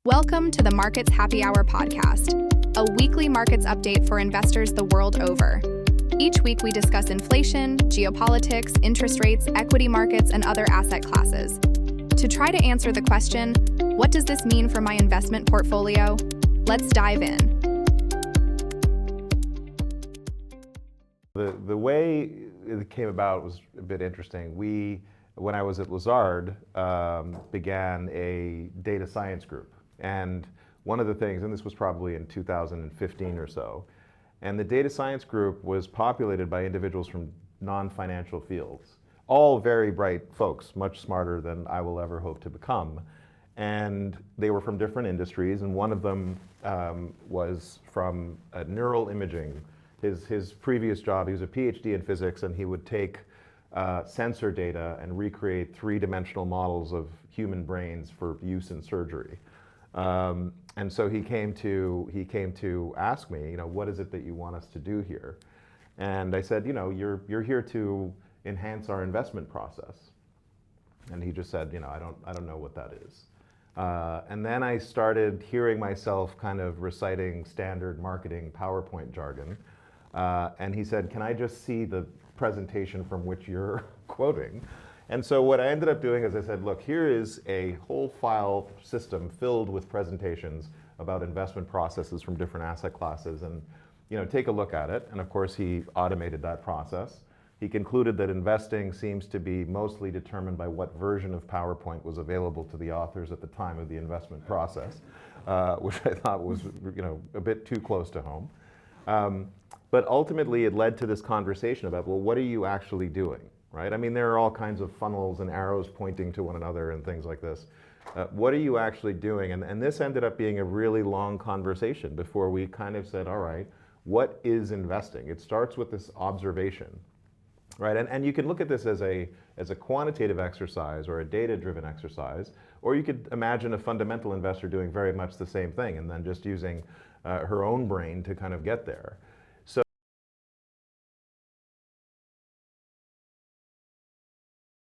Welcome to the Markets Happy Hour podcast, a weekly markets update for investors the world over. Each week we discuss inflation, geopolitics, interest rates, equity markets, and other asset classes. To try to answer the question, what does this mean for my investment portfolio? Let's dive in. The way it came about was a bit interesting. When I was at Lazard, began a data science group. And one of the things, and this was probably in 2015 or so, and the data science group was populated by individuals from non-financial fields, all very bright folks, much smarter than I will ever hope to become. And they were from different industries, and one of them was from neural imaging. His previous job, he was a PhD in physics, and he would take sensor data and recreate three-dimensional models of human brains for use in surgery. And so he came to ask me, what is it that you want us to do here? And I said, you're here to enhance our investment process. And he just said, I don't know what that is. And then I started hearing myself kind of reciting standard marketing PowerPoint jargon. And he said, can I just see the presentation from which you're quoting? And so what I ended up doing is I said, look, here is a whole file system filled with presentations about investment processes from different asset classes, and take a look at it. And of course, he automated that process. He concluded that investing seems to be mostly determined by what version of PowerPoint was available to the authors at the time of the investment process, which I thought was a bit too close to home. But ultimately, it led to this conversation about, well, what are you actually doing, right? I mean, there are all kinds of funnels and arrows pointing to one another and things like this. What are you actually doing? And this ended up being a really long conversation before we kind of said, all right, what is investing? It starts with this observation, right? And you can look at this as a quantitative exercise or a data-driven exercise, or you could imagine a fundamental investor doing very much the same thing and then just using her own brain to kind of get there.